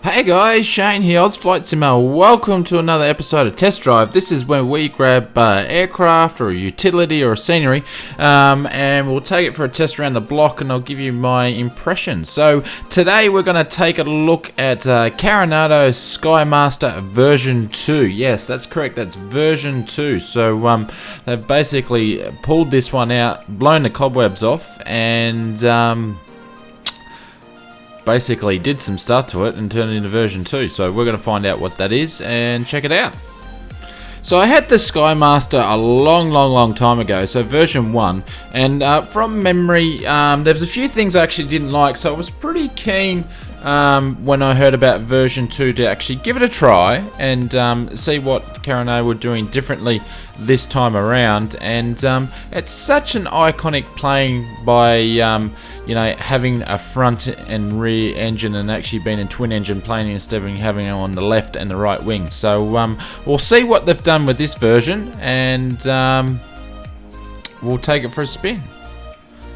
Hey guys, Shane here, Flight Simmer. Welcome to another episode of Test Drive. This is when we grab aircraft or a utility or a scenery and we'll take it for a test around the block and I'll give you my impressions. So today we're going to take a look at Carenado SkyMaster version 2. Yes, that's correct, that's version 2. So they've basically pulled this one out, blown the cobwebs off and basically did some stuff to it and turned it into version 2. So we're going to find out what that is and check it out. So I had the SkyMaster a long time ago, so version 1, and from memory there's a few things I actually didn't like, so I was pretty keen when I heard about version 2 to actually give it a try and see what Carenado were doing differently this time around. And it's such an iconic plane by you know, having a front and rear engine and actually being a twin engine plane instead of having it on the left and the right wing. So we'll see what they've done with this version and we'll take it for a spin.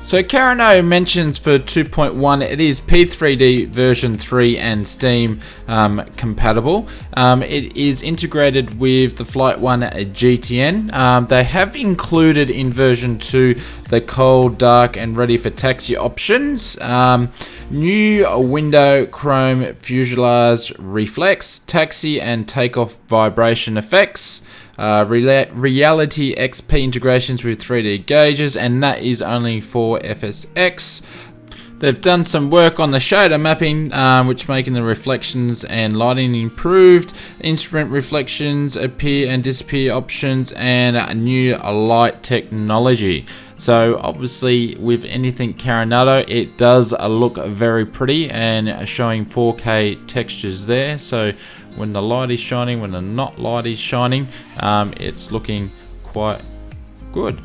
So Carenado mentions for 2.1 it is Prepar3D version 3 and Steam compatible. It is integrated with the Flight 1 GTN. They have included in version 2 the cold, dark and ready for taxi options. New window chrome fuselage reflex, taxi and takeoff vibration effects. Reality XP integrations with 3D gauges, and that is only for FSX. They've done some work on the shader mapping, which making the reflections and lighting improved. Instrument reflections, appear and disappear options, and a new light technology. So obviously with anything Carenado, it does look very pretty and showing 4K textures there. So when the light is shining, when the not light is shining, it's looking quite good.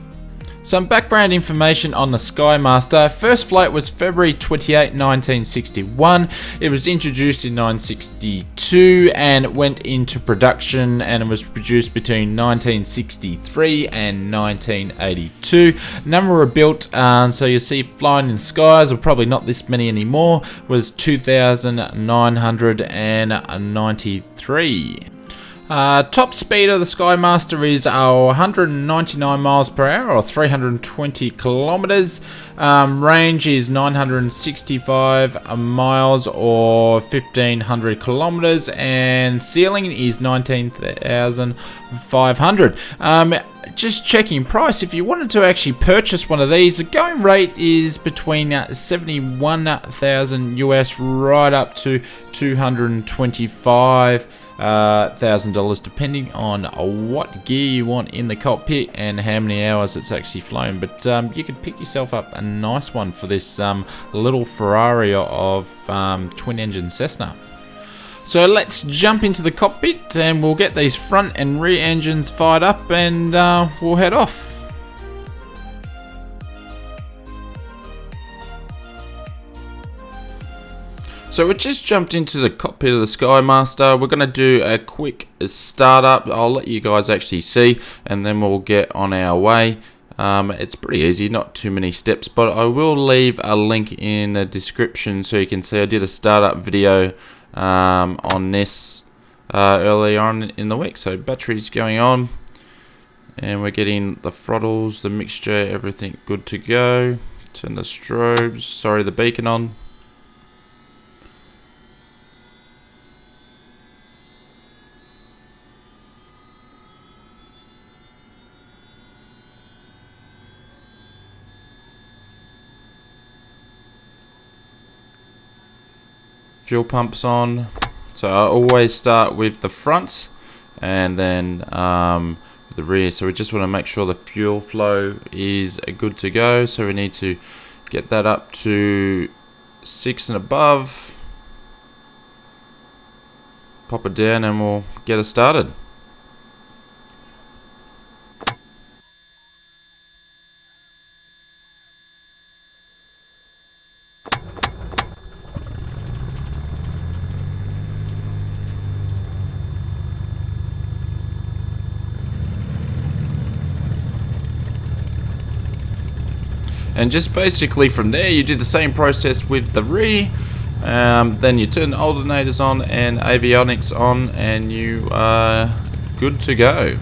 Some background information on the SkyMaster. First flight was February 28, 1961. It was introduced in 1962 and went into production, and it was produced between 1963 and 1982. Number were built, so you see flying in skies, or probably not this many anymore, was 2,993. Top speed of the SkyMaster is 199 miles per hour or 320 kilometers. Range is 965 miles or 1500 kilometers, and ceiling is 19,500. Just checking price, if you wanted to actually purchase one of these, the going rate is between 71,000 US right up to $225,000 depending on what gear you want in the cockpit and how many hours it's actually flown. But you could pick yourself up a nice one for this little Ferrari of twin engine Cessna. So let's jump into the cockpit and we'll get these front and rear engines fired up and we'll head off. So we just jumped into the cockpit of the SkyMaster. We're going to do a quick startup. I'll let you guys actually see and then we'll get on our way. It's pretty easy, not too many steps, but I will leave a link in the description so you can see I did a startup video on this earlier on in the week. So battery's going on and we're getting the throttles, the mixture, everything good to go. Turn the strobes, sorry, the beacon on. Fuel pumps on. So I always start with the front and then the rear. So we just want to make sure the fuel flow is good to go. So we need to get that up to 6 and above. Pop it down and we'll get it started. And just basically from there you do the same process with the rear. Then you turn the alternators on and avionics on, and you are good to go.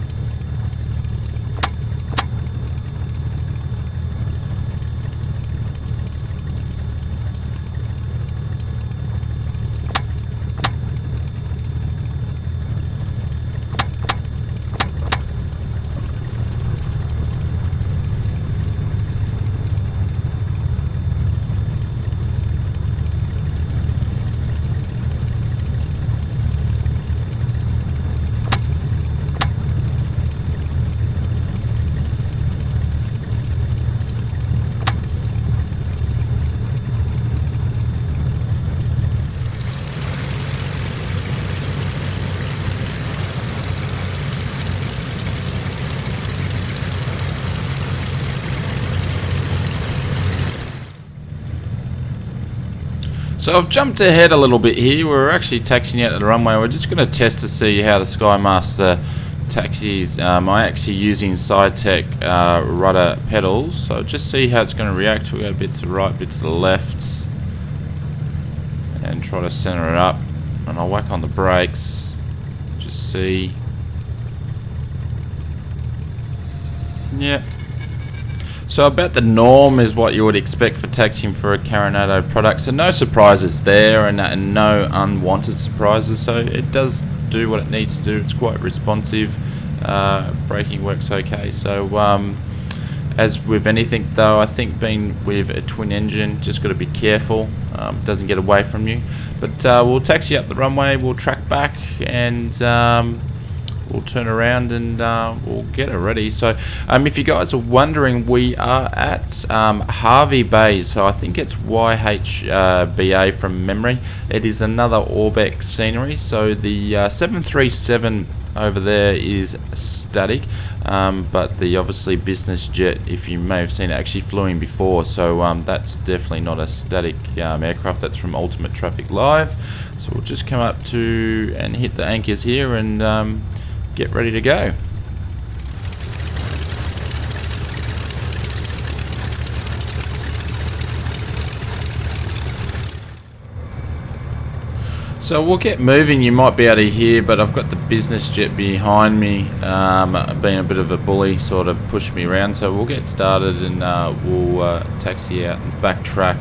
So I've jumped ahead a little bit here. We're actually taxiing out to the runway. We're just going to test to see how the SkyMaster taxis. I'm actually using SideTech rudder pedals, so just see how it's going to react. We go a bit to the right, bit to the left, and try to center it up. And I'll whack on the brakes. Just see. Yeah. So about the norm is what you would expect for taxiing for a Carenado product. So no surprises there, and no unwanted surprises. So it does do what it needs to do. It's quite responsive. Braking works okay. So as with anything though, I think being with a twin engine, just got to be careful. It doesn't get away from you. But we'll taxi up the runway. We'll track back and we'll turn around and we'll get it ready. So if you guys are wondering, we are at Hervey Bay, so I think it's YHBA from memory. It is another ORBX scenery. So the 737 over there is static, but the obviously business jet, if you may have seen it, actually flew in before, so that's definitely not a static aircraft. That's from Ultimate Traffic Live. So we'll just come up to and hit the anchors here and get ready to go. So we'll get moving. You might be able to hear, but I've got the business jet behind me, being a bit of a bully, sort of pushed me around. So we'll get started and we'll taxi out and backtrack.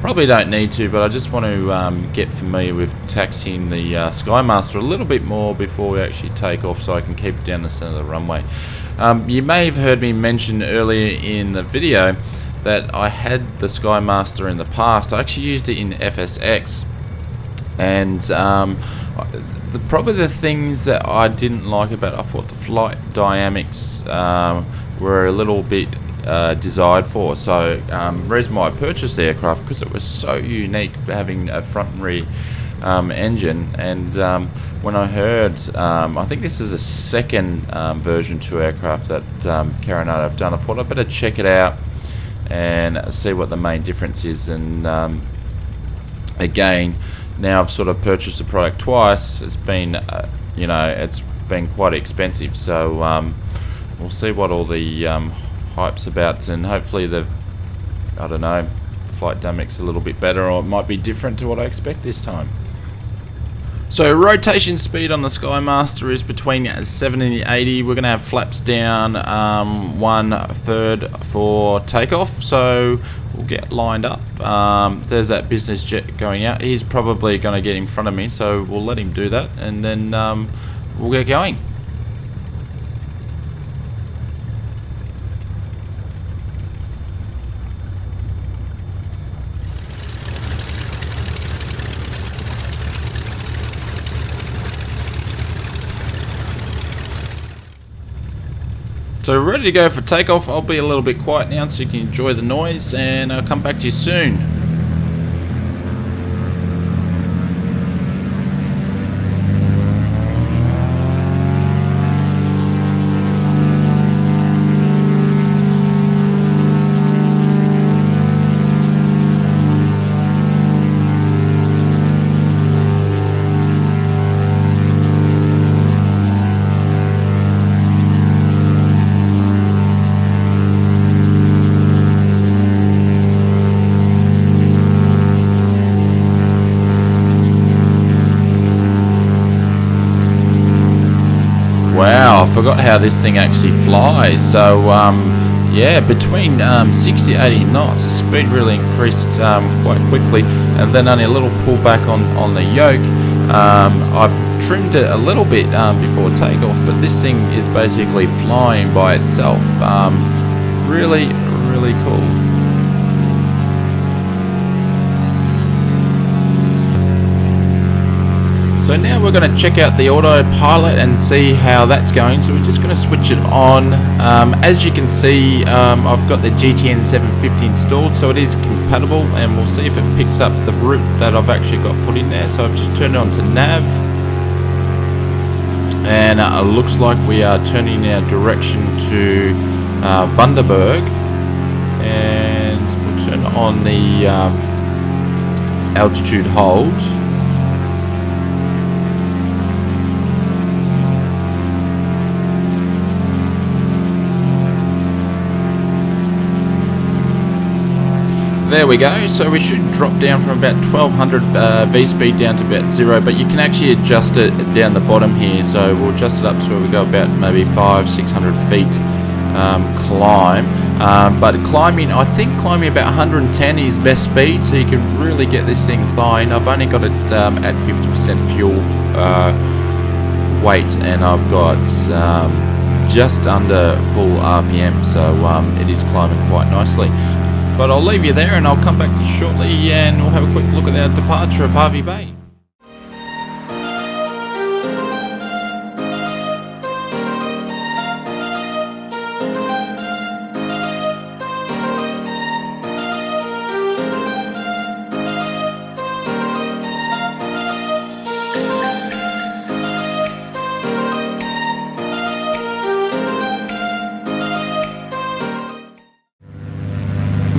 Probably don't need to, but I just want to get familiar with taxiing the SkyMaster a little bit more before we actually take off, so I can keep it down the center of the runway. You may have heard me mention earlier in the video that I had the SkyMaster in the past. I actually used it in FSX, and probably the things that I didn't like about it, I thought the flight dynamics were a little bit desired for. So reason why I purchased the aircraft, because it was so unique having a front and rear engine. And when I heard, I think this is a second version 2 aircraft that Carenado have done, I thought I'd better check it out and see what the main difference is. And again, now I've sort of purchased the product twice. It's been it's been quite expensive, so we'll see what all the hype's about, and hopefully the flight dynamics a little bit better, or it might be different to what I expect this time. So rotation speed on the SkyMaster is between 70 and 80. We're going to have flaps down 1/3 for takeoff, so we'll get lined up. There's that business jet going out. He's probably going to get in front of me, so we'll let him do that, and then we'll get going. So we're ready to go for takeoff. I'll be a little bit quiet now so you can enjoy the noise, and I'll come back to you soon. forgot how this thing actually flies. So yeah, between 60 to 80 knots, the speed really increased quite quickly, and then only a little pullback on the yoke. I've trimmed it a little bit before takeoff, but this thing is basically flying by itself. Really, really cool. So now we're going to check out the Autopilot and see how that's going. So we're just going to switch it on. As you can see, I've got the GTN 750 installed, so it is compatible, and we'll see if it picks up the route that I've actually got put in there. So I've just turned it on to nav, and it looks like we are turning our direction to Bundaberg, and we'll turn on the altitude hold. There we go. So we should drop down from about 1200 V-speed down to about 0, but you can actually adjust it down the bottom here. So we'll adjust it up so we go about maybe 500-600 feet climb. But climbing, I think climbing about 110 is best speed, so you can really get this thing flying. I've only got it at 50% fuel weight, and I've got just under full RPM, so it is climbing quite nicely. But I'll leave you there, and I'll come back shortly, and we'll have a quick look at our departure of Hervey Bay.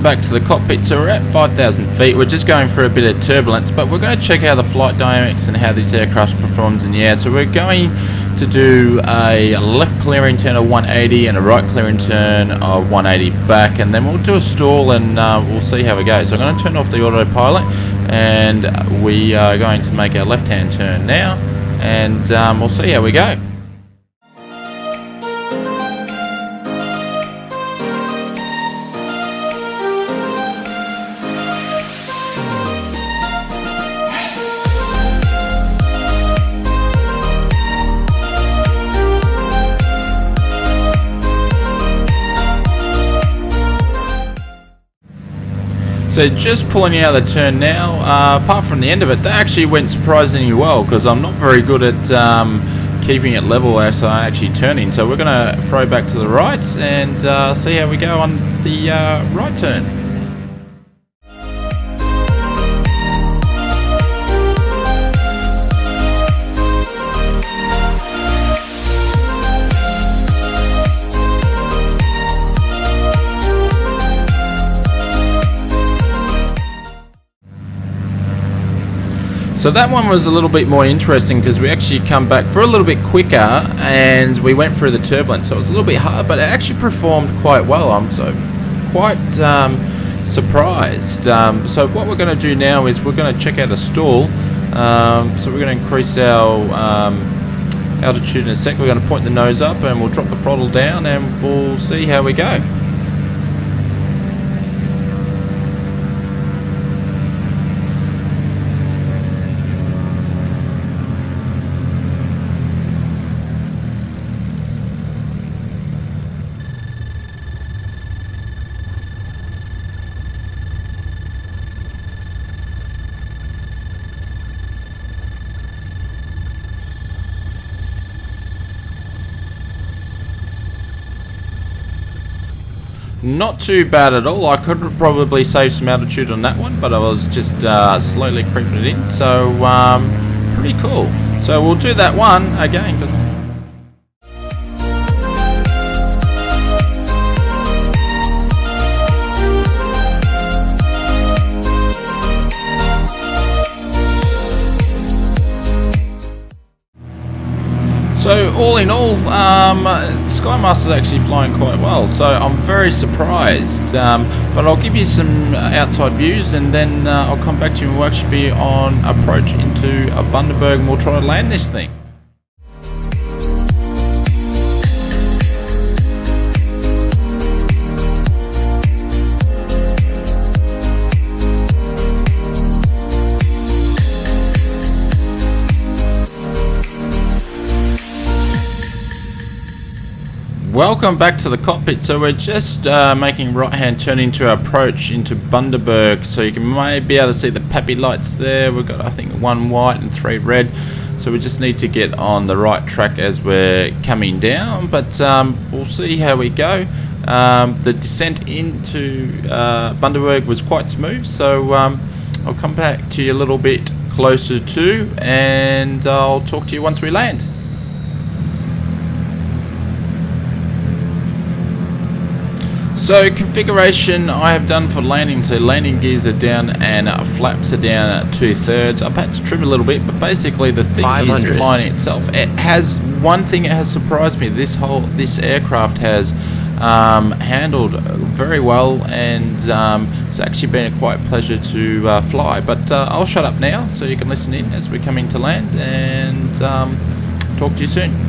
Back to the cockpit, so we're at 5,000 feet. We're just going through a bit of turbulence, but we're going to check out the flight dynamics and how this aircraft performs in the air. So we're going to do a left clearing turn of 180 and a right clearing turn of 180 back, and then we'll do a stall, and we'll see how we go. So I'm going to turn off the autopilot, and we are going to make our left hand turn now, and we'll see how we go. So just pulling out of the turn now, apart from the end of it, that actually went surprisingly well, because I'm not very good at keeping it level as I'm actually turning. So we're going to throw back to the right and see how we go on the right turn. So that one was a little bit more interesting, because we actually come back for a little bit quicker, and we went through the turbulence, so it was a little bit hard, but it actually performed quite well. I'm so quite surprised. So what we're going to do now is we're going to check out a stall. So we're going to increase our altitude in a sec. We're going to point the nose up, and we'll drop the throttle down, and we'll see how we go. Not too bad at all. I could probably save some altitude on that one, but I was just slowly creeping it in, so pretty cool. So we'll do that one again, because so all in all, SkyMaster is actually flying quite well, so I'm very surprised. But I'll give you some outside views, and then I'll come back to you, and we'll actually be on approach into Bundaberg, and we'll try to land this thing. Welcome back to the cockpit. So we're just making right hand turn into our approach into Bundaberg, so you can maybe be able to see the peppy lights there. We've got I think 1 white and 3 red, so we just need to get on the right track as we're coming down, but we'll see how we go. The descent into Bundaberg was quite smooth, so I'll come back to you a little bit closer to, and I'll talk to you once we land. So configuration I have done for landing, so landing gears are down and flaps are down at 2/3. I've had to trim a little bit, but basically the thing is flying itself. It has one thing that has surprised me. This aircraft has handled very well, and it's actually been a quite pleasure to fly. But I'll shut up now so you can listen in as we're coming to land, and talk to you soon.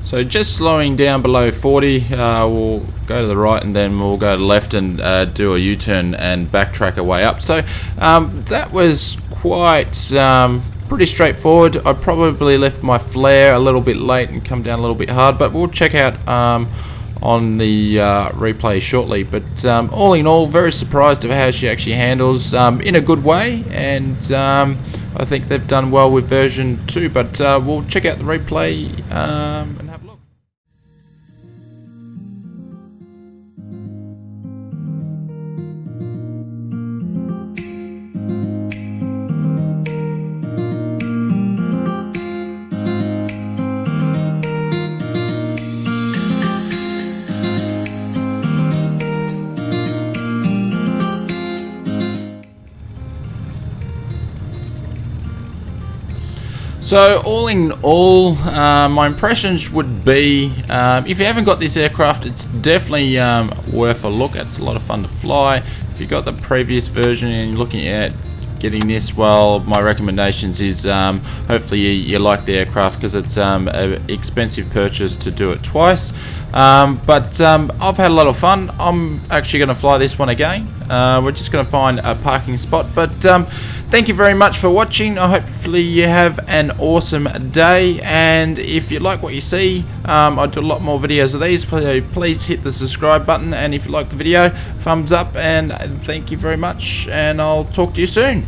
So just slowing down below 40, we'll go to the right and then we'll go to the left and do a U-turn and backtrack our way up. So that was quite pretty straightforward. I probably left my flare a little bit late and come down a little bit hard, but we'll check out on the replay shortly. But all in all, very surprised of how she actually handles in a good way, and I think they've done well with version 2, but we'll check out the replay and have a look. So all in all, my impressions would be, if you haven't got this aircraft, it's definitely worth a look. It's a lot of fun to fly. If you got the previous version and you're looking at getting this, well, my recommendations is hopefully you like the aircraft, because it's an expensive purchase to do it twice. But I've had a lot of fun. I'm actually going to fly this one again. We're just going to find a parking spot, but thank you very much for watching. Hopefully you have an awesome day, and if you like what you see, I do a lot more videos of these. Please hit the subscribe button, and if you like the video, thumbs up, and thank you very much, and I'll talk to you soon.